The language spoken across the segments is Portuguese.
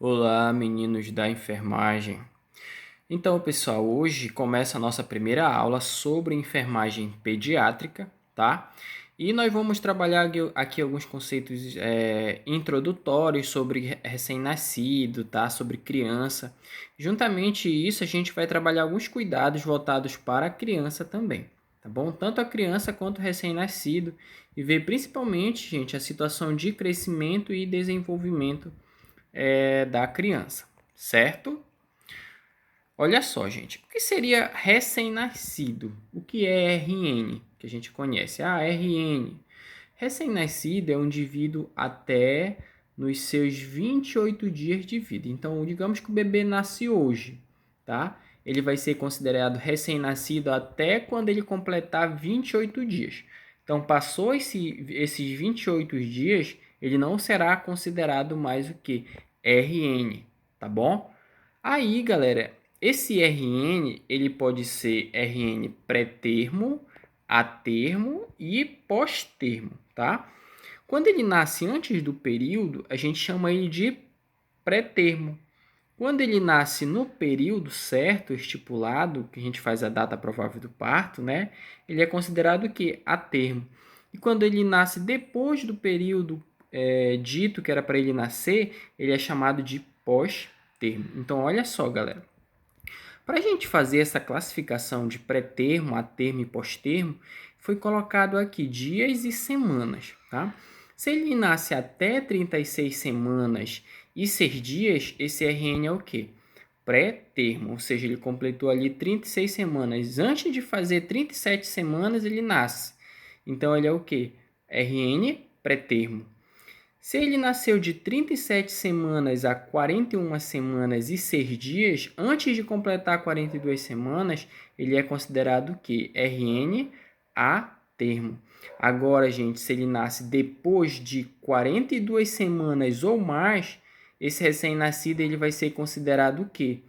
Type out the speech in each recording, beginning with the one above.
Olá, meninos da enfermagem. Então, pessoal, hoje começa a nossa primeira aula sobre enfermagem pediátrica, tá? E nós vamos trabalhar aqui alguns conceitos introdutórios sobre recém-nascido, tá? Sobre criança. Juntamente isso, a gente vai trabalhar alguns cuidados voltados para a criança também, tá bom? Tanto a criança quanto o recém-nascido e ver principalmente, gente, a situação de crescimento e desenvolvimento da criança, certo? Olha só, gente, o que seria recém-nascido? O que é RN, que a gente conhece? RN. Recém-nascido é um indivíduo até nos seus 28 dias de vida. Então, digamos que o bebê nasce hoje, tá? Ele vai ser considerado recém-nascido até quando ele completar 28 dias. Então, passou esses 28 dias, ele não será considerado mais o que? RN, tá bom? Aí, galera, esse RN, ele pode ser RN pré-termo, a-termo e pós-termo, tá? Quando ele nasce antes do período, a gente chama ele de pré-termo. Quando ele nasce no período certo, estipulado, que a gente faz a data provável do parto, né? Ele é considerado o quê? A-termo. E quando ele nasce depois do período dito que era para ele nascer, ele é chamado de pós-termo. Então, olha só, galera. Para a gente fazer essa classificação de pré-termo, a-termo e pós-termo, foi colocado aqui dias e semanas, tá? Se ele nasce até 36 semanas e 6 dias, esse RN é o quê? Pré-termo, ou seja, ele completou ali 36 semanas. Antes de fazer 37 semanas, ele nasce. Então, ele é o quê? RN pré-termo. Se ele nasceu de 37 semanas a 41 semanas e 6 dias, antes de completar 42 semanas, ele é considerado o quê? RN a termo. Agora, gente, se ele nasce depois de 42 semanas ou mais, esse recém-nascido ele vai ser considerado o quê?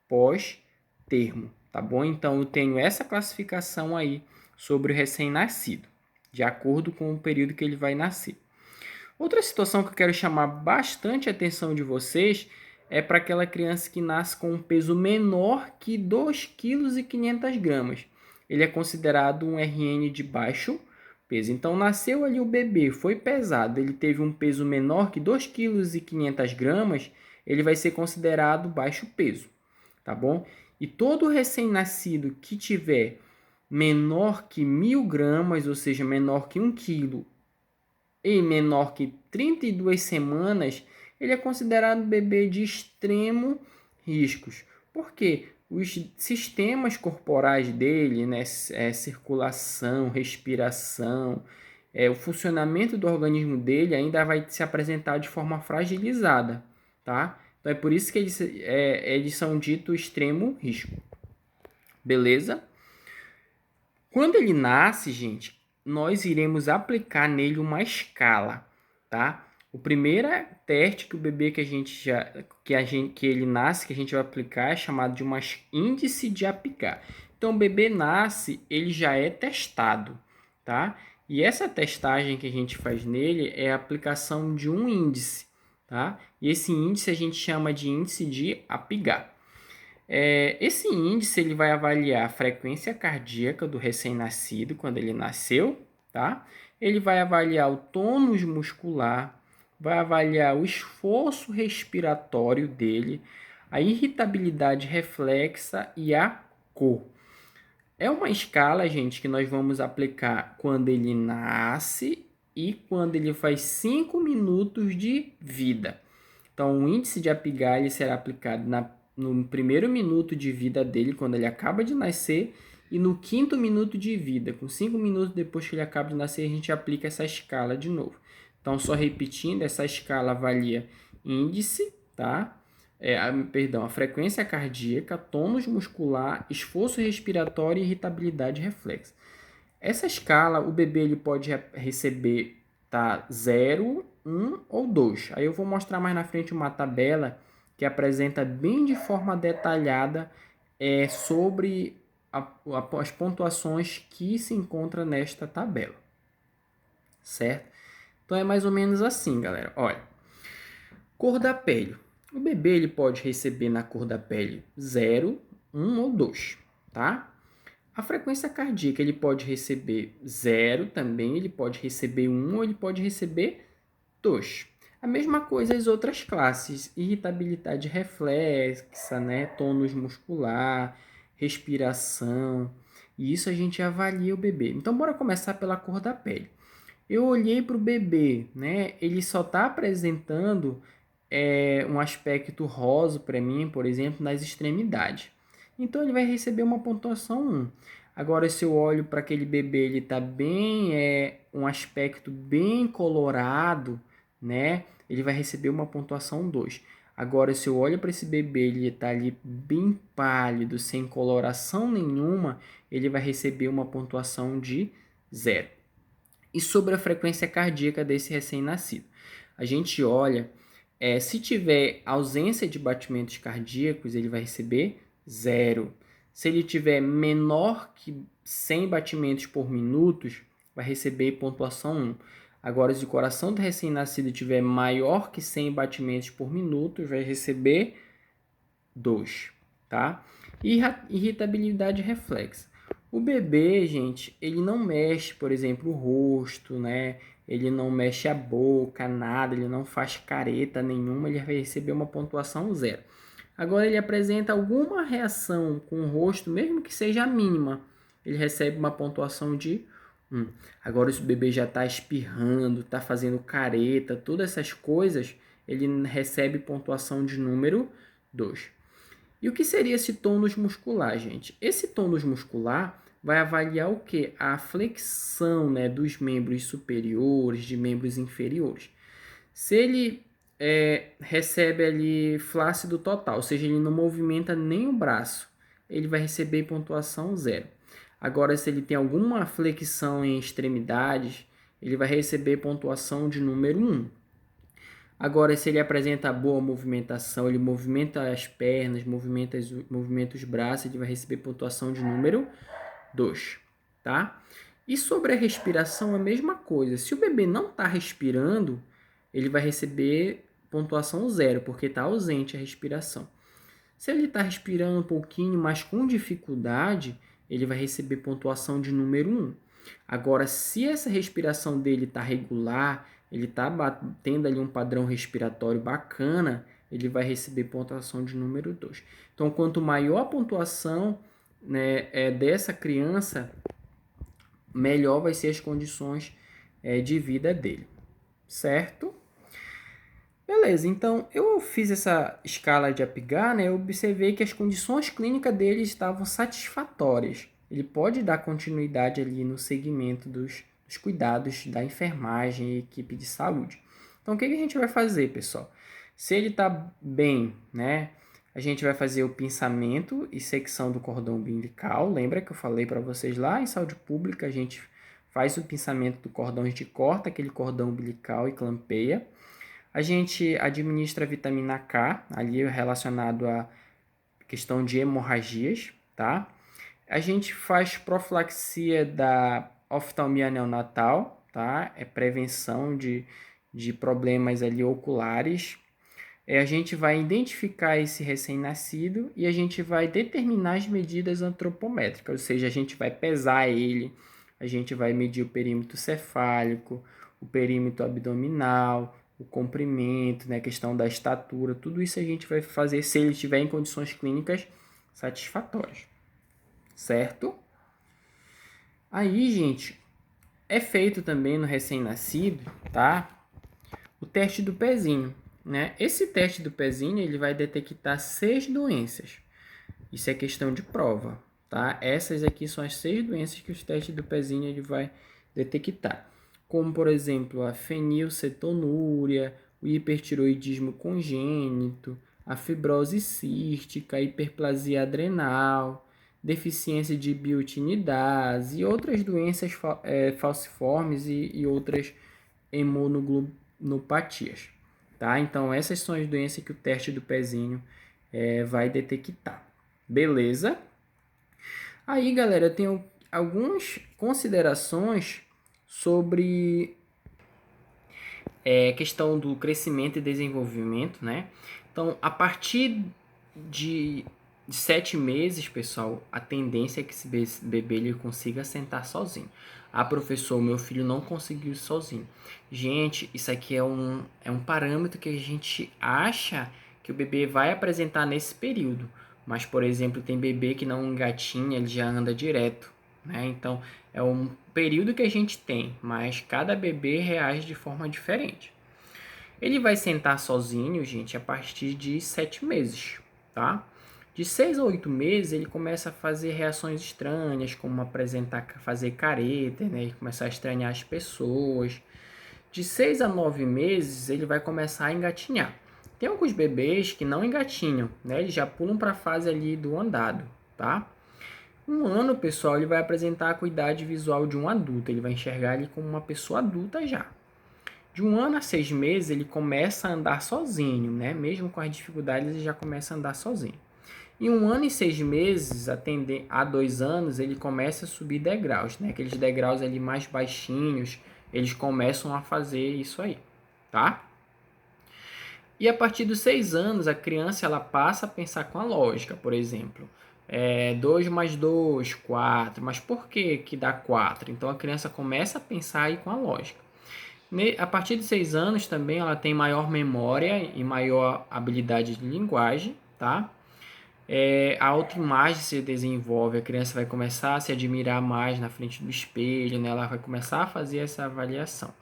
Pós-termo, tá bom? Então, eu tenho essa classificação aí sobre o recém-nascido, de acordo com o período que ele vai nascer. Outra situação que eu quero chamar bastante a atenção de vocês é para aquela criança que nasce com um peso menor que 2,5 kg. Ele é considerado um RN de baixo peso. Então, nasceu ali o bebê, foi pesado, ele teve um peso menor que 2,5 kg, ele vai ser considerado baixo peso, tá bom? E todo recém-nascido que tiver menor que 1.000 gramas, ou seja, menor que 1 quilo, e menor que 32 semanas, ele é considerado bebê de extremo riscos. Por quê? Os sistemas corporais dele, né, circulação, respiração, o funcionamento do organismo dele ainda vai se apresentar de forma fragilizada, tá? Então é por isso que eles são ditos extremo risco. Beleza? Quando ele nasce, gente, nós iremos aplicar nele uma escala, tá? O primeiro teste que o bebê que ele nasce, que a gente vai aplicar é chamado de um índice de Apgar. Então o bebê nasce, ele já é testado, tá? E essa testagem que a gente faz nele é a aplicação de um índice, tá? E esse índice a gente chama de índice de Apgar. Esse índice ele vai avaliar a frequência cardíaca do recém-nascido quando ele nasceu, tá? Ele vai avaliar o tônus muscular, vai avaliar o esforço respiratório dele, a irritabilidade reflexa e a cor. É uma escala, gente, que nós vamos aplicar quando ele nasce e quando ele faz 5 minutos de vida. Então, o índice de Apgar ele será aplicado no primeiro minuto de vida dele, quando ele acaba de nascer, e no quinto minuto de vida. Com 5 minutos depois que ele acaba de nascer, a gente aplica essa escala de novo. Então, só repetindo, essa escala avalia índice, tá? A frequência cardíaca, tônus muscular, esforço respiratório e irritabilidade reflexa. Essa escala, o bebê ele pode receber, tá, 0, 1 ou 2. Aí eu vou mostrar mais na frente uma tabela que apresenta bem de forma detalhada sobre as pontuações que se encontram nesta tabela, certo? Então é mais ou menos assim, galera. Olha, cor da pele. O bebê ele pode receber na cor da pele 0, 1 ou 2, tá? A frequência cardíaca ele pode receber 0 também, ele pode receber 1 ou ele pode receber 2. A mesma coisa as outras classes, irritabilidade reflexa, né, tônus muscular, respiração, e isso a gente avalia o bebê. Então, bora começar pela cor da pele. Eu olhei para o bebê, né, ele só está apresentando um aspecto rosa para mim, por exemplo, nas extremidades. Então, ele vai receber uma pontuação 1. Agora, se eu olho para aquele bebê, ele está bem, um aspecto bem colorado, né? Ele vai receber uma pontuação 2. Agora, se eu olho para esse bebê, ele está ali bem pálido, sem coloração nenhuma, ele vai receber uma pontuação de 0. E sobre a frequência cardíaca desse recém-nascido? A gente olha, se tiver ausência de batimentos cardíacos, ele vai receber 0. Se ele tiver menor que 100 batimentos por minuto, vai receber pontuação 1. Agora, se o coração do recém-nascido tiver maior que 100 batimentos por minuto, vai receber 2, tá? Irritabilidade reflexa. O bebê, gente, ele não mexe, por exemplo, o rosto, né? Ele não mexe a boca, nada, ele não faz careta nenhuma, ele vai receber uma pontuação 0. Agora, ele apresenta alguma reação com o rosto, mesmo que seja mínima, ele recebe uma pontuação de 1. Agora, se o bebê já está espirrando, está fazendo careta, todas essas coisas, ele recebe pontuação de número 2. E o que seria esse tônus muscular, gente? Esse tônus muscular vai avaliar o quê? A flexão, né, dos membros superiores, de membros inferiores. Se ele recebe ali flácido total, ou seja, ele não movimenta nem o braço, ele vai receber pontuação 0. Agora, se ele tem alguma flexão em extremidades, ele vai receber pontuação de número 1. Agora, se ele apresenta boa movimentação, ele movimenta as pernas, movimenta os braços, ele vai receber pontuação de número 2, tá? E sobre a respiração, a mesma coisa. Se o bebê não está respirando, ele vai receber pontuação 0, porque está ausente a respiração. Se ele está respirando um pouquinho, mas com dificuldade, ele vai receber pontuação de número 1. Agora, se essa respiração dele está regular, ele está tendo ali um padrão respiratório bacana, ele vai receber pontuação de número 2. Então, quanto maior a pontuação, né, dessa criança, melhor vai ser as condições de vida dele, certo? Beleza, então eu fiz essa escala de Apgar, né, eu observei que as condições clínicas dele estavam satisfatórias. Ele pode dar continuidade ali no segmento dos cuidados da enfermagem e equipe de saúde. Então, o que a gente vai fazer, pessoal? Se ele está bem, né, a gente vai fazer o pinçamento e secção do cordão umbilical. Lembra que eu falei para vocês lá em saúde pública, a gente faz o pinçamento do cordão, a gente corta aquele cordão umbilical e clampeia. A gente administra vitamina K, ali relacionado à questão de hemorragias, tá? A gente faz profilaxia da oftalmia neonatal, tá? É prevenção de problemas ali oculares. A gente vai identificar esse recém-nascido e a gente vai determinar as medidas antropométricas, ou seja, a gente vai pesar ele, a gente vai medir o perímetro cefálico, o perímetro abdominal, o comprimento, né, a questão da estatura, tudo isso a gente vai fazer se ele estiver em condições clínicas satisfatórias, certo? Aí, gente, é feito também no recém-nascido, tá? O teste do pezinho, né? Esse teste do pezinho, ele vai detectar 6 doenças. Isso é questão de prova, tá? Essas aqui são as 6 doenças que o teste do pezinho ele vai detectar. Como, por exemplo, a fenilcetonúria, o hipertiroidismo congênito, a fibrose cística, a hiperplasia adrenal, deficiência de biotinidase e outras doenças falciformes e outras imunoglobulopatias, tá? Então, essas são as doenças que o teste do pezinho vai detectar. Beleza? Aí, galera, eu tenho algumas considerações sobre questão do crescimento e desenvolvimento, né? Então, a partir de 7 meses, pessoal, a tendência é que esse bebê ele consiga sentar sozinho. Ah, professor, meu filho não conseguiu sozinho. Gente, isso aqui é um parâmetro que a gente acha que o bebê vai apresentar nesse período. Mas, por exemplo, tem bebê que não engatinha, ele já anda direto, né? Então, é um período que a gente tem, mas cada bebê reage de forma diferente. Ele vai sentar sozinho, gente, a partir de 7 meses, tá? De 6 a 8 meses, ele começa a fazer reações estranhas, como apresentar, fazer careta, né? E começar a estranhar as pessoas. De 6 a 9 meses, ele vai começar a engatinhar. Tem alguns bebês que não engatinham, né? Eles já pulam para a fase ali do andado, tá? 1 ano, pessoal, ele vai apresentar a acuidade visual de um adulto. Ele vai enxergar ele como uma pessoa adulta já. De 1 ano a 6 meses, ele começa a andar sozinho, né? Mesmo com as dificuldades, ele já começa a andar sozinho. Em 1 ano e 6 meses, a 2 anos, ele começa a subir degraus, né? Aqueles degraus ali mais baixinhos, eles começam a fazer isso aí, tá? E a partir dos 6 anos, a criança ela passa a pensar com a lógica, por exemplo. 2 mais 2, 4. Mas por que dá 4? Então a criança começa a pensar aí com a lógica. A partir de 6 anos também ela tem maior memória e maior habilidade de linguagem, tá? A autoimagem se desenvolve, a criança vai começar a se admirar mais na frente do espelho, né? Ela vai começar a fazer essa avaliação.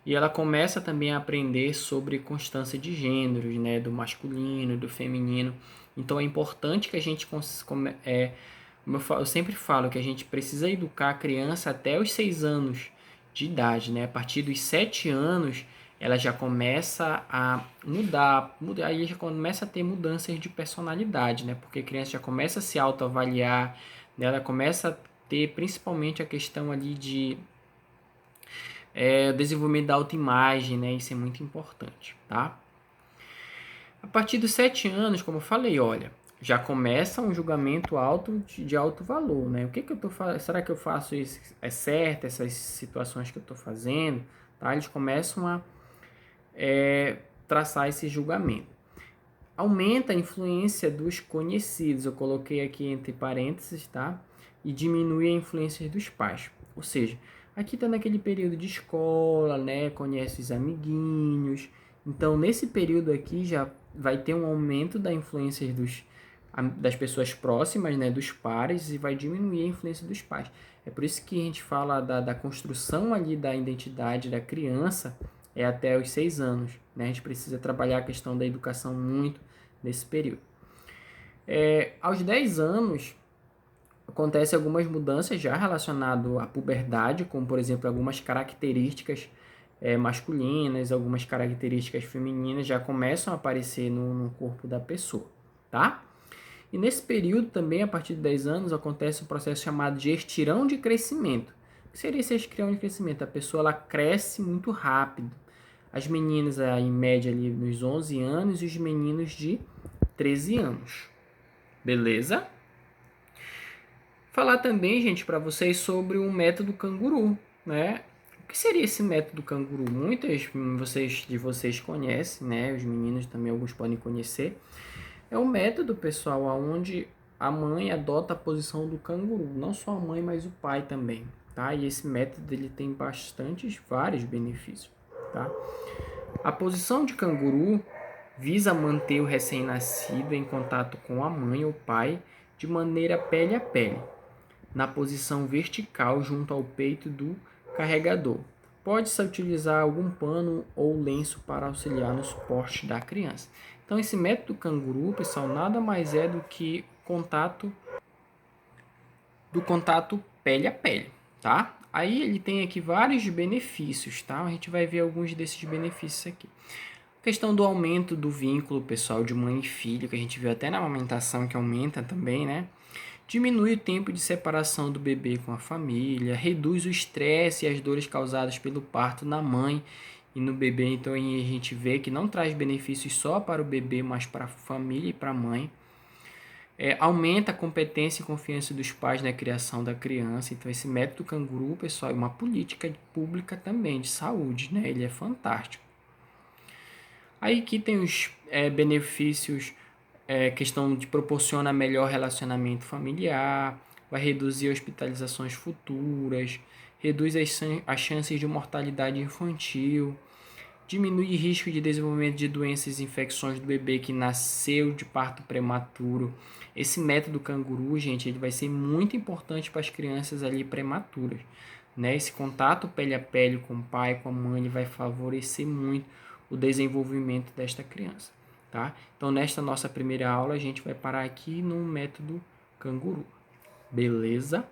E ela começa também a aprender sobre constância de gêneros, né? Do masculino, do feminino. Então é importante que a gente, eu sempre falo que a gente precisa educar a criança até os 6 anos de idade, né? A partir dos 7 anos, ela já começa a mudar, aí já começa a ter mudanças de personalidade, né? Porque a criança já começa a se autoavaliar, né? Ela começa a ter principalmente a questão ali de desenvolvimento da autoimagem, né? Isso é muito importante, tá? A partir dos 7 anos, como eu falei, olha, já começa um julgamento de alto valor, né? O que eu tô fazendo? Será que eu faço isso? É certo essas situações que eu estou fazendo? Tá? Eles começam a traçar esse julgamento. Aumenta a influência dos conhecidos, eu coloquei aqui entre parênteses, tá? E diminui a influência dos pais. Ou seja, aqui está naquele período de escola, né? Conhece os amiguinhos. Então, nesse período aqui já vai ter um aumento da influência das pessoas próximas, né? Dos pares, e vai diminuir a influência dos pais. É por isso que a gente fala da construção ali da identidade da criança até os 6 anos, né? A gente precisa trabalhar a questão da educação muito nesse período. Aos 10 anos, acontecem algumas mudanças já relacionadas à puberdade, como, por exemplo, algumas características masculinas, algumas características femininas já começam a aparecer no corpo da pessoa, tá? E nesse período também, a partir de 10 anos, acontece um processo chamado de estirão de crescimento. O que seria esse estirão de crescimento? A pessoa ela cresce muito rápido. As meninas, em média, ali nos 11 anos e os meninos de 13 anos. Beleza? Falar também, gente, para vocês sobre o método canguru, né? O que seria esse método canguru? Muitas de vocês conhecem, né? Os meninos também, alguns podem conhecer. É um método, pessoal, onde a mãe adota a posição do canguru. Não só a mãe, mas o pai também, tá? E esse método ele tem vários benefícios, tá? A posição de canguru visa manter o recém-nascido em contato com a mãe ou pai de maneira pele a pele, na posição vertical junto ao peito do carregador. Pode-se utilizar algum pano ou lenço para auxiliar no suporte da criança. Então, esse método canguru, pessoal, nada mais é do que contato pele a pele, tá? Aí ele tem aqui vários benefícios, tá? A gente vai ver alguns desses benefícios aqui. A questão do aumento do vínculo, pessoal, de mãe e filho, que a gente viu até na amamentação que aumenta também, né? Diminui o tempo de separação do bebê com a família, reduz o estresse e as dores causadas pelo parto na mãe e no bebê. Então a gente vê que não traz benefícios só para o bebê, mas para a família e para a mãe. Aumenta a competência e confiança dos pais na criação da criança. Então, esse método canguru, pessoal, é uma política pública também de saúde, né? Ele é fantástico. Aí aqui tem os benefícios, questão de proporciona melhor relacionamento familiar, vai reduzir hospitalizações futuras, reduz as chances de mortalidade infantil, diminui o risco de desenvolvimento de doenças e infecções do bebê que nasceu de parto prematuro. Esse método canguru, gente, ele vai ser muito importante para as crianças ali prematuras, né? Esse contato pele a pele com o pai, com a mãe, ele vai favorecer muito o desenvolvimento desta criança, tá? Então, nesta nossa primeira aula, a gente vai parar aqui no método canguru. Beleza?